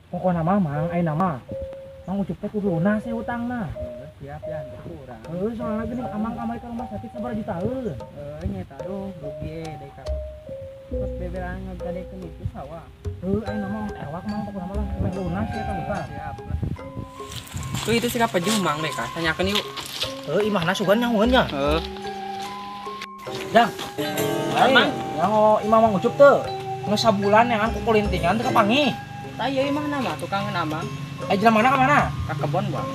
Pokok nama mang, nama. Mang ucup teh kudu lunas ya utangna. Siap ya, kurang. Soalnya gini amang kamari ke rumah sakit sabar jutaan. Nyata aduh, rugi deh kak. Pas beberan ngadekeun itu sawah. Nama ewak mang pokok nama lah, meh lunas ya kan lupa. Siap lah. Tuh itu siapa Jumang deh kak, tanyakan yuk. Imahna sugan nyahueun nya. Jang. Mang. Yang imah mang ucup teh. Nges sabulan yang aku kulintingan teu kapangi. Tah ieu imah nama tukang nama. Jalan mana ke mana? Ka kebon, Bang.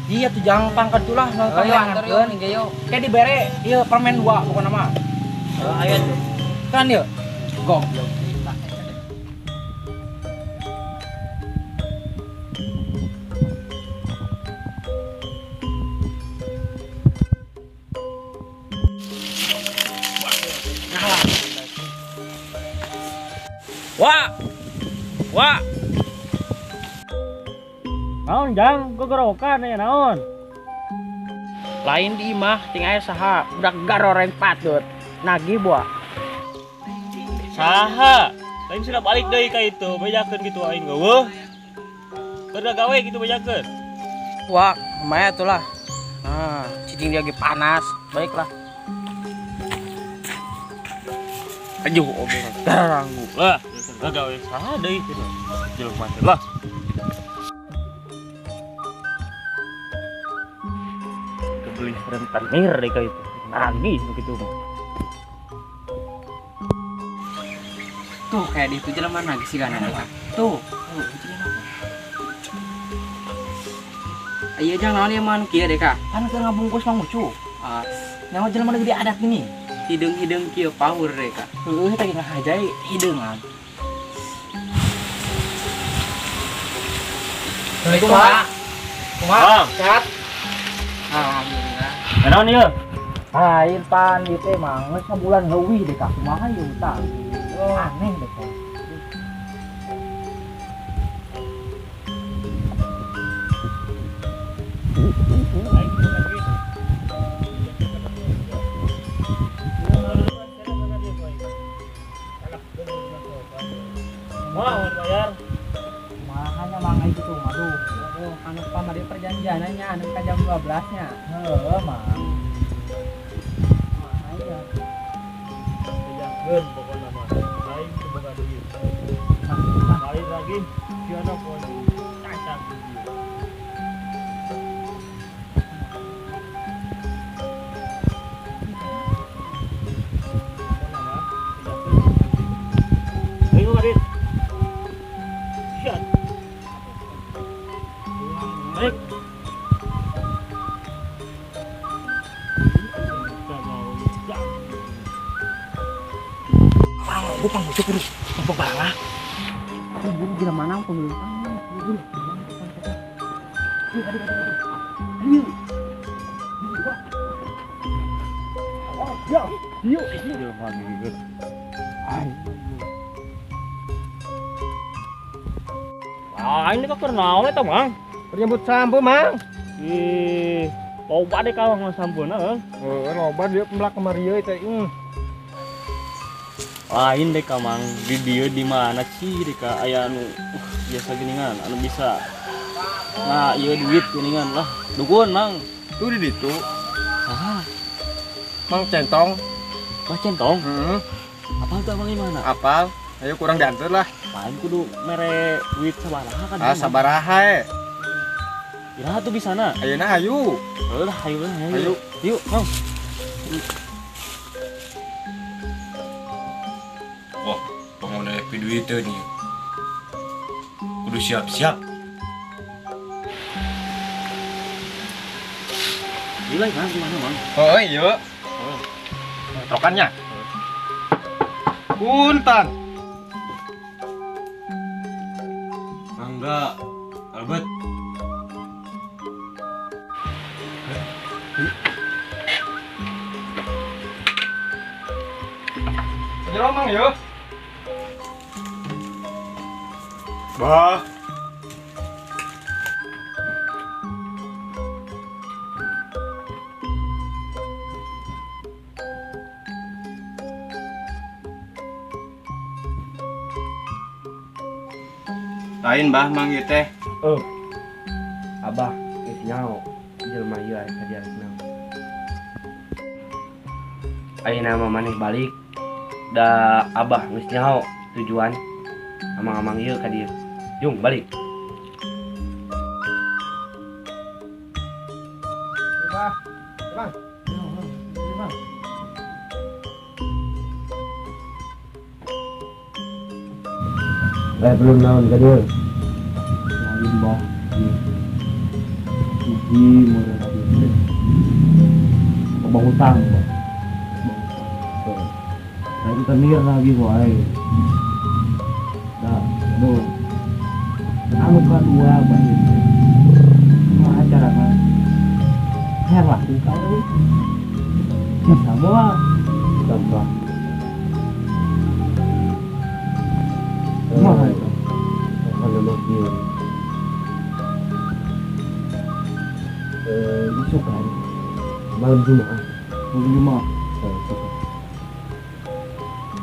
Iya tuh jang pangkat tuh lah. Ayo antar yuk, ninja yuk. Kayak dibere, iya permen 2 pokok nama. Ayo tuh. Kan yuk. Goblok. Wah. Naon jang, gogorokan ya naon. Lain di imah tinggal saha udah garoreng patut. Nagih buah. Saha? Lain sudah balik deui ka itu, bejakeun kitu aing geueuh. Keur gawe kitu bejakeun. Wah, lumayan tuh lah. Nah, cicing dia lagi panas. Baiklah. Aduh, oke. Teranggu. Lah, gawe saha deui kitu. Jelek mah lah. Beli rentenir deh kayak itu nagih begitu Tuh kayak di itu jalan mana sih kan ada. Tuh. Iya jangan naon ieu man kieu deh kak. Kan keur ngabungkus Mang Ucu. Ah, Nyawa jelema gede adat gini. hidung kieu power deh kak. Heueuh teh ngahajai hideungan. Assalamualaikum, Pak. Bang. Sehat? Alhamdulillah. naon ieu Lain pan ieu teh mah geus sabulan leuwih deh Kak. Kumaha ieu utang? Aneh deh Kak. mau bayar Mahanya mang itu tuh, aduh. Aduh, anu pamari perjanjiannya anu ka jam 12-nya. Heueuh, Mang. Ayo. bejakeun pokona mah lain teu boga duit lain lagi kiana poe cacat gitu. Ayo Adit. Siap. Baik. Bukan Ucu kudu tempat barang lah. Buru gila mana pemilik Ayo. Ya, yuk. Dia mah gitu. Ini kok kernaon eta, Mang? Penyebut sampo mang. Ih, loba deh kalau nggak sampun, Loba dia pembelak kemari teh. lain deh Mang, di dia di mana sih deh aya anu biasa geuningan anu bisa nah iya duit geuningan lah dukun Mang Tuh di ditu. saha Mang centong. mah centong Heeh. apa tuh Mang gimana Apal. Ayo kurang diantar lah. lain kudu mere duit sabaraha kan Ah sabaraha e. iraha tuh di sana Ayeuna hayu. lah ayo lah Ayo. yuk Mang Wah, pengguna FP itu nih. Kudu siap-siap. gila kan gimana Mang Oh iya. Trokannya. Punten. Mangga, Albert. Jero mang yo. Bah. Lain bah mang ieu teh. Abah geus nyaho jelema ieu aya ka dieu naon. Ayeuna mah maneh balik da abah geus nyaho tujuan amang-amang ieu ka dieu. Jung balik. Bang. Bang. Bang. Belum naon ka dieu. Lain bah. Suci mulai lagi. Kebang hutang bah. Saya itu tenir lagi boy. Dah, aduh. Anu kan dua banyak. Mah acara kan. Helah kau. Bisa semua. Contoh. Mah itu. Kalau mau kieu. Isu kan malam Jumat. Mungkin cuma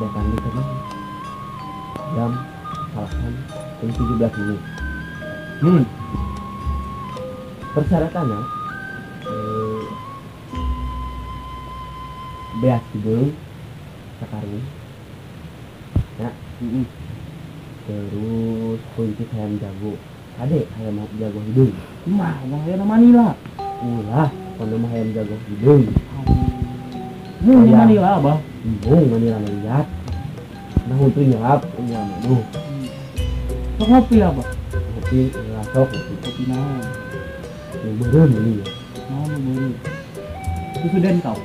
Datang di sana jam 17 menit. Persyaratannya beas hidung sekarang ya. Terus kunci ayam jago adek ayam jago hidung mah bang ya Manila. ulah kalau mah ayam jago hidung Mau Iya. Manila bang. bingung Manila lihat nah untuk nyelap ini anu Sok ngopi apa? kopi ngelasok Kopi naon? beureum beli ya Naon baru? Itu dan kau.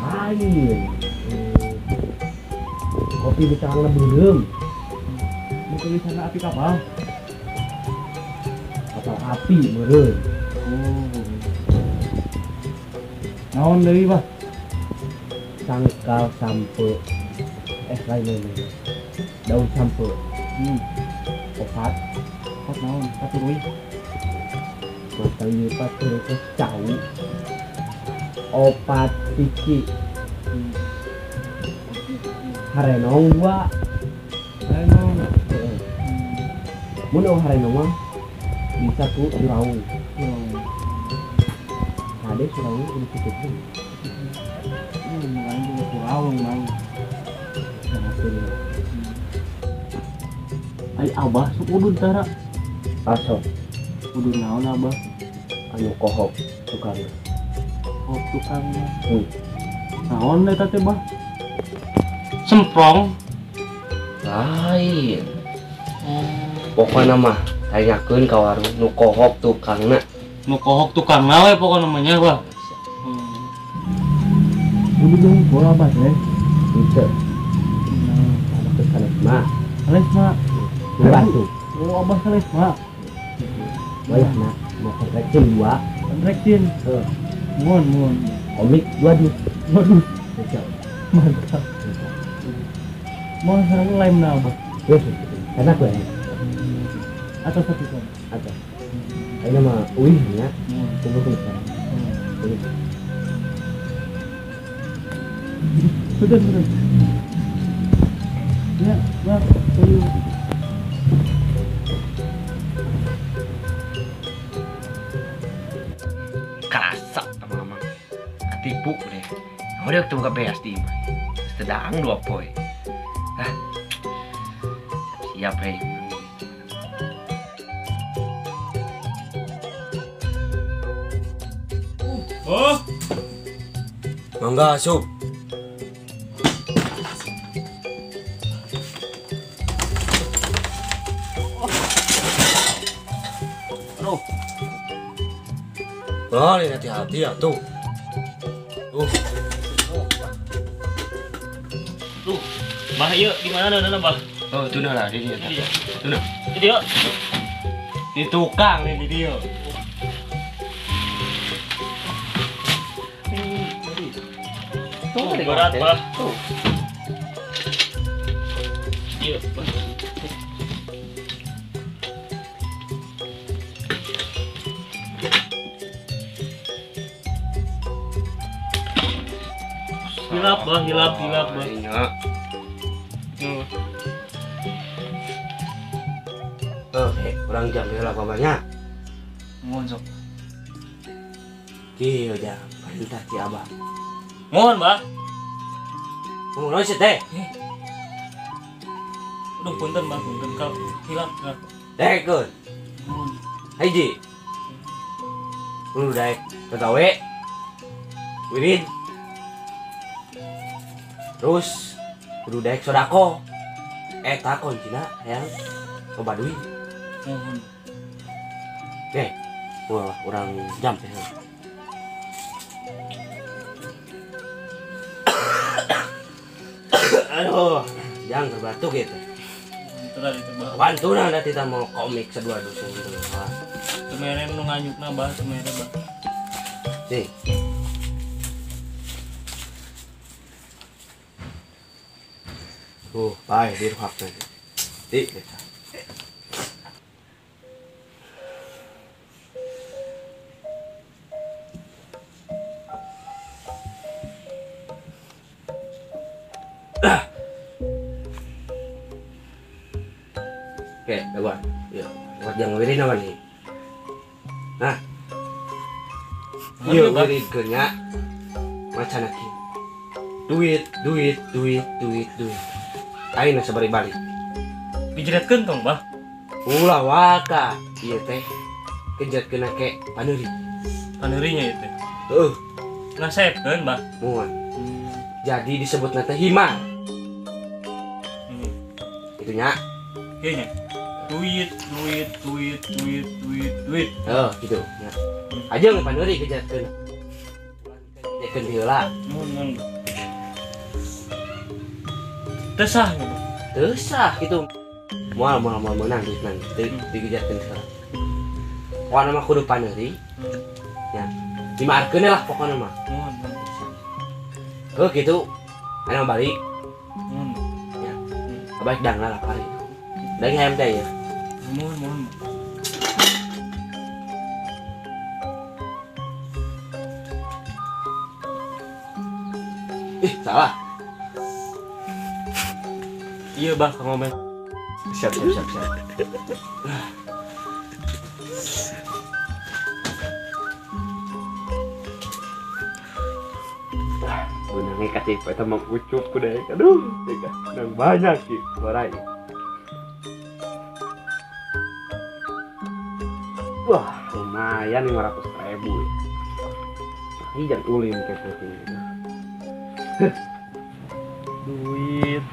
lain kopi di tangan beureum Mau tulisan api kapal. kapal api beureum Oh. Naon deui bah? sangkal sampe lain daun sampe opat Kok naon? Katurui. matang lipat terus cau opat tiki harenong gua Naon? mun harenong mah bisa ku juraung ada juraung kudu tutupin Mulai juga kurawang bang. hasilnya Ai abah sok udun tara. asok Udun naon abah? anu kohok tukang Oh tukangnya. Hmm. Naon eta teh bah? Semprong. lain pokoknya mah tanyakeun ka warung nu kohok tukangna Nu kohok tukang nawe pokoknya namanya bah. Udun dong bola abah teh. itu ada kesanet mah Sales mak. ngebantu Oh abah sales mak. wayahna mau koreksi dua Reksin. Muon. komik dua dus Waduh, Cocok. mantap. Mau sareng lem na abah? Terus karena gue Atau satu kan? ada ini mah uih ya Muon. tunggu sekarang Sudah. Ya, bah, ayo. kerasa sama ketipu deh udah ketemu ke beas di sedang 2 poin siap hei Oh, Mangga asup. aduh. Oh, ini hati-hati ya tuh. Tuh. Bah ieu di mana dana bah? Oh, itu nah di dia. Di dia. Itu nah. Di dia. Di tukang nih di dia. Tuh, berat bah. Tuh. Iya, bah. Hilap bah, hilap bah. Iya. Tuh. Orang jam dia apa banyak. Mohon sok. Kieu jam perintah ti abah. Mohon, Bah. Ngomong naon sih teh? Aduh, punten, Bah, punten kau. Hilang. Dekun. Mohon. Haji. Kudu daek Betawi. Wirid. Terus kudu daek sodako. Eta kuncina hayang ke Baduy. Mohon. Oke. Wah, orang jam teh. Aduh, jangan berbatuk gitu. Itu tadi itu, Bah. Pantuna nanti kita mau komik sedua dusun itu. Temere nu nganyukna, Bah, temere, Bah. Nih. Baik, di ruhak nanti. Di, kita. Oke, kawan. Ya, buat yang wirid apa nih? Nah, iya wirid kenya macam lagi. Duit. Aina sabari balik. Pijiratkeun tong, Bah. Ulah waka, iya teh. Kejat kena ke paneuri. Paneurinya itu. Ngasepkeun, Bah. Muan. Jadi disebut teh hima. Itunya. Ieu nya. Duit. Oh, gitu. Ya. Aja nge paneuri kejatkeun. Kejatkeun heula. Mohon. Tesah nya. Teu sah gitu. Moal menang duit nang. Dikejatkeun heula. Pokona mah kudu paneuri. Ya. Dimaarkeun lah pokona mah. Mohon. Oh gitu. Ayo balik. Mohon. Ya. Baik dang lah kali. Lagi hayam teh ya. Mohon. Ih, salah. Iya, Bah, Kang Obeng. Siap. Benangnya kasih pada mang ucup ku deh. Aduh, tega. Nang banyak sih barai. Wah, lumayan 500.000 ya. Ini jangan ulin kayak gitu. Duit.